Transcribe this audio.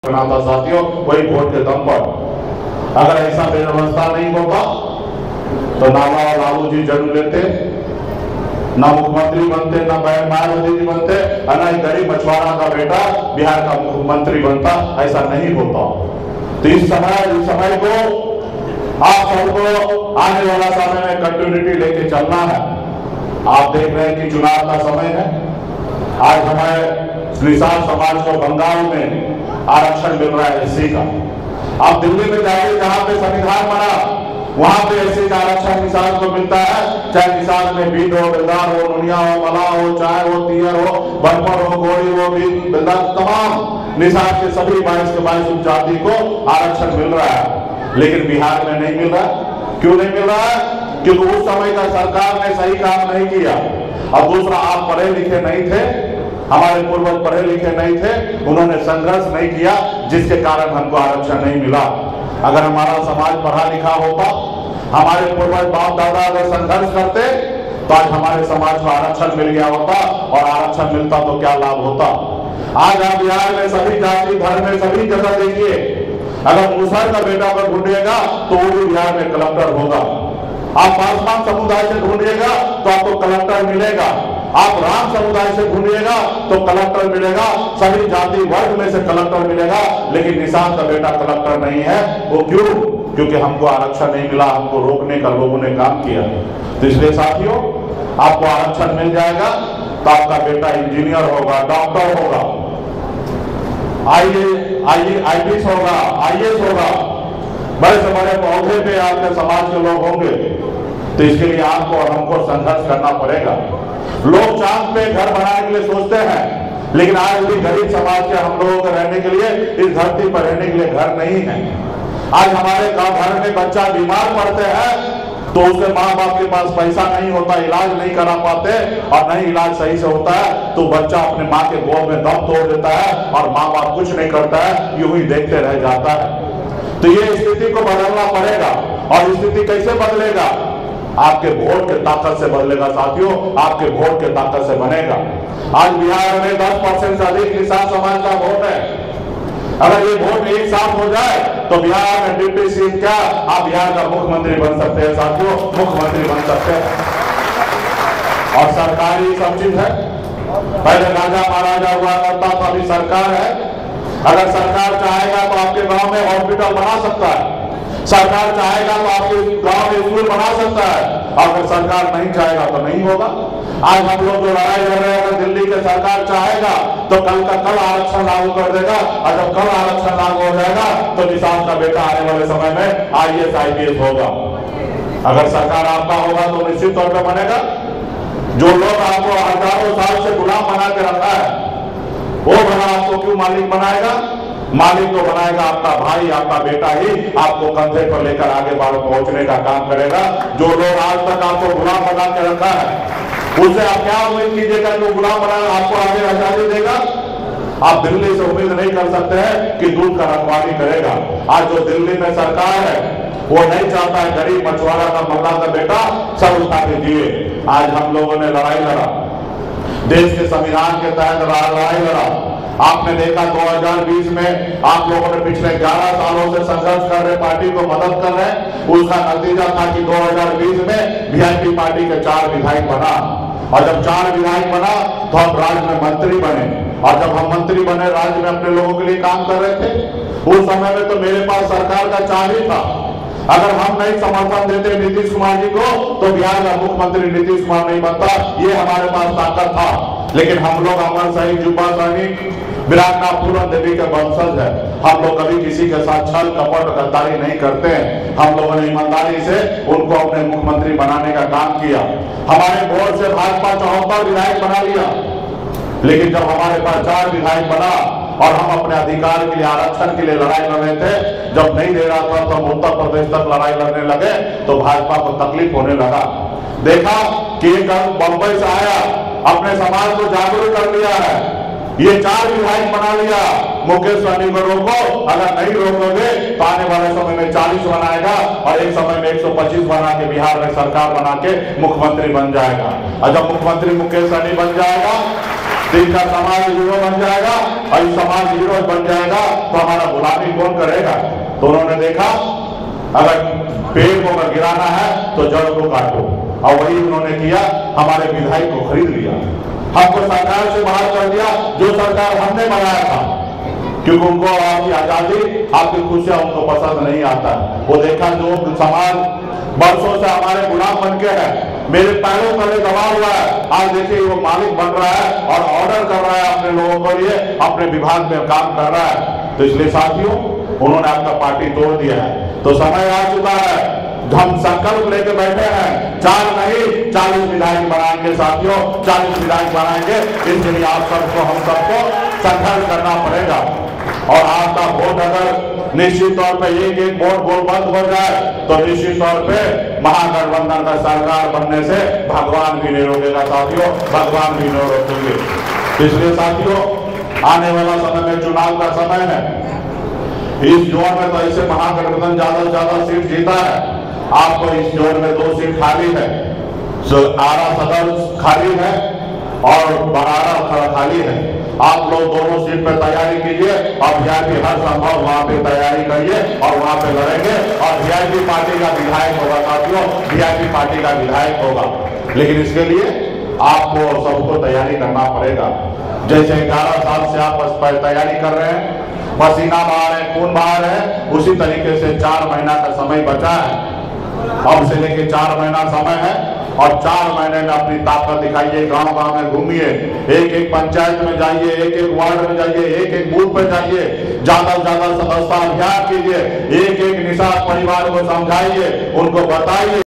बना था साथियों, वही वोट के दम पर। अगर ऐसा व्यवस्था नहीं होता तो ना लालू जी जन्म लेते, ना मुख्यमंत्री बनते, ना मायावती जी बनते, और ना ही गरीब मछुआरा का बेटा बिहार का मुख्यमंत्री बनता। ऐसा नहीं होता। तो इस समय को आप सबको आने वाला समय में कंटिन्यूटी लेके चलना है। आप देख रहे हैं कि चुनाव का समय है। आज हमारे निषाद समाज को बंगाल में आरक्षण मिल रहा है एससी का। आप दिल्ली में जाइए, जहां पे संविधान बना वहां पे एससी का आरक्षण निषाद को मिलता है। चाहे निषाद में भील हो, बेलदार हो, नुनिया हो, मला हो, चाहे वो तीयर हो, बनपर हो, गोरी हो, बेलदार, तमाम निषाद के सभी 22 के 22 उपजाति को आरक्षण मिल रहा है। लेकिन बिहार में नहीं मिल रहा। क्यों नहीं मिल रहा है? क्योंकि उस समय का सरकार ने सही काम नहीं किया। और दूसरा, आप पढ़े लिखे नहीं थे, हमारे पूर्वज पढ़े लिखे नहीं थे, उन्होंने संघर्ष नहीं किया, जिसके कारण हमको आरक्षण नहीं मिला। अगर हमारा समाज पढ़ा लिखा होता, हमारे पूर्वज बाप दादा अगर संघर्ष करते, तो आज हमारे समाज को आरक्षण मिल गया होता। और आरक्षण मिलता तो क्या लाभ होता? आज आप बिहार में सभी जाति धर्म में सभी जगह देखिए, अगर मुसहर का बेटा अगर ढूंढिएगा तो वो भी बिहार में कलेक्टर होगा। आप पासवान समुदाय से ढूंढिएगा तो आपको कलेक्टर मिलेगा। आप राम समुदाय से ढूंढिएगा तो कलेक्टर मिलेगा। सभी जाति वर्ग में से कलेक्टर मिलेगा। लेकिन निषाद का बेटा कलेक्टर नहीं है। वो क्यों? क्योंकि हमको आरक्षण नहीं मिला, हमको रोकने का लोगों ने काम किया। तो इसलिए साथियों, आपको आरक्षण मिल जाएगा तो आपका बेटा इंजीनियर होगा, डॉक्टर होगा, आईएएस होगा, आईएएस होगा, बड़े से बड़े पौधे पे आपके समाज के लोग होंगे। तो इसके लिए आपको और हमको संघर्ष करना पड़ेगा। लोग चांद पे घर बनाने के लिए सोचते हैं, लेकिन आज भी गरीब समाज के हम लोगों को रहने के लिए, इस धरती पर रहने के लिए घर नहीं है। आज हमारे गांव घर में बच्चा बीमार पड़ते हैं तो उसके माँ बाप के पास पैसा नहीं होता, इलाज नहीं करा पाते, और नहीं इलाज सही से होता है तो बच्चा अपने माँ के गोद में दम तोड़ देता है और माँ बाप कुछ नहीं करता है, यूं ही देखते रह जाता है। तो ये स्थिति को बदलना पड़ेगा। और स्थिति कैसे बदलेगा? आपके वोट के ताकत से बदलेगा साथियों, आपके वोट के ताकत से बनेगा। आज बिहार में 10% से अधिक निषाद समाज का वोट है। अगर ये वोट एक साथ हो जाए तो बिहार में डिप्टी सीएम क्या, आप बिहार का मुख्यमंत्री बन सकते हैं साथियों, मुख्यमंत्री बन सकते हैं। और सरकारी सब चीज है। पहले राजा महाराजा हुआ करता था, अभी सरकार है। अगर सरकार चाहेगा तो आपके गांव में हॉस्पिटल बना सकता है, सरकार चाहेगा तो आपके गांव में स्कूल बना सकता है। अगर सरकार नहीं चाहेगा तो नहीं होगा। आज हम लोग जो लड़ाई लड़ रहे हैं, अगर दिल्ली की सरकार चाहेगा तो कल का कल आरक्षण लागू कर देगा। और जब कल आरक्षण लागू हो जाएगा तो निषाद का बेटा आने वाले समय में आईएएस आईपीएस होगा। अगर सरकार आपका होगा तो निश्चित तौर पर बनेगा। जो लोग आपको हजारों साल से गुलाम बना के रखा है, वो बना आपको क्यों मालिक बनाएगा? मालिक तो बनाएगा आपका भाई, आपका बेटा ही आपको कंधे पर लेकर आगे बढ़ पहुंचने का काम करेगा। जो लोग आज तक आपको गुलाम बना के रखा है, उससे आप क्या उम्मीद कीजिएगा कि वो गुलाम बना आपको आगे आजादी देगा? आप दिल्ली से उम्मीद नहीं कर सकते हैं कि दूध का रखवाली करेगा। आज जो दिल्ली में सरकार है वो नहीं चाहता है गरीब मछुआरा का मल्ला का बेटा सब उठा के दिए। आज हम लोगों ने लड़ाई लड़ा, देश के संविधान के तहत लड़ाई लड़ा। आपने देखा 2020 में आप लोगों ने पिछले 11 सालों से संघर्ष कर रहे पार्टी को मदद कर रहे। उसका नतीजा था कि 2020 में वीआईपी पार्टी के 4 विधायक बना। और जब 4 विधायक बना तो हम राज्य में मंत्री बने। और जब हम मंत्री बने, राज्य में अपने लोगों के लिए काम कर रहे थे। उस समय में तो मेरे पास सरकार का चाबी था। अगर हम नहीं समर्थन देते नीतीश कुमार जी को तो बिहार का मुख्यमंत्री नीतीश कुमार नहीं बनता। ये हमारे पास ताकत था। लेकिन हम लोग अमर सैनिक, युवा सैनिक, विराटनाथ पूरन देवी के वंशज है। हम लोग कभी किसी के साथ छल कपट गद्दारी नहीं करते हैं। हम लोगों ने ईमानदारी से उनको अपने मुख्यमंत्री बनाने का काम किया। हमारे वोट से भाजपा 74 विधायक बना लिया। लेकिन जब हमारे पास 4 विधायक बना और हम अपने अधिकार के लिए, आरक्षण के लिए लड़ाई लड़ रहे थे, जब नहीं दे रहा था तो हम उत्तर प्रदेश तक लड़ाई लड़ने लगे तो भाजपा को तकलीफ होने लगा। देखा कि एक बंबई से आया, अपने समाज को जागरूक कर लिया है, ये 4 विधायक बना लिया। मुकेश सहनी को रोको, अगर नहीं रोकोगे तो आने वाले समय में 40 बनाएगा और एक समय में 125 बना के बिहार में सरकार बना के मुख्यमंत्री बन जाएगा। और जब मुख्यमंत्री मुकेश सहनी बन जाएगा तो इनका समाज हीरो बन जाएगा, और समाज हीरो बन जाएगा तो हमारा गुलामी कौन करेगा। तो उन्होंने देखा अगर पेड़ को अगर गिराना है तो जड़ को काटो, और वही उन्होंने किया। हमारे विधायक को खरीद लिया, हमको सरकार से बाहर कर दिया, जो सरकार हमने बनाया था, क्योंकि उनको आपकी आजादी, आपकी खुशियां उनको पसंद नहीं आता। वो देखा जो समाज बरसों से हमारे गुलाम बन के है, मेरे पैरों तले दबा हुआ है, आज देखिए वो मालिक बन रहा है और ऑर्डर कर रहा है अपने लोगों के लिए, अपने विभाग में काम कर रहा है। तो इसलिए साथियों, उन्होंने आपका पार्टी तोड़ दिया है। तो समय आ चुका है, हम संकल्प लेके बैठे हैं, 4 नहीं 40 विधायक बनाएंगे साथियों, 40 विधायक बनाएंगे। इसके लिए आप सबको, हम सबको संघर्ष करना पड़ेगा। और आपका वोट अगर निश्चित तौर पे एक वोट गोलबंद हो जाए तो निश्चित तौर पे महागठबंधन का सरकार बनने से भगवान भी नहीं रोकेगा साथियों, भगवान भी नहीं रोकेंगे। इसलिए साथियों, आने वाला समय में चुनाव का समय है। इस जोन में तो ऐसे महागठबंधन ज्यादा से ज्यादा सीट जीता है। आपको इस जोन में 2 सीट खाली है, आरा सदर खाली है और बराड़ा खाली है। आप लोग दोनों सीट पर तैयारी कीजिए और वीआईपी हर संभव वहां पे तैयारी करिए और वहां पे लड़ेंगे, और वीआईपी पार्टी का विधायक होगा साथियों, वीआईपी पार्टी का विधायक होगा। लेकिन इसके लिए आपको सबको तैयारी करना पड़ेगा। जैसे 11 साल से आप तैयारी कर रहे हैं, पसीना बहा रहे हैं, खून बहा रहे हैं, उसी तरीके से 4 महीना का समय बचा है। अब से लेके 4 महीना समय है, और 4 महीने में अपनी ताकत दिखाइए, गांव-गांव में घूमिए, एक-एक पंचायत में जाइए, एक-एक वार्ड में जाइए, एक-एक बूथ पर जाइए, ज्यादा से ज्यादा सदस्यता अभियान कीजिए, एक-एक निषाद परिवार को समझाइए, उनको बताइए।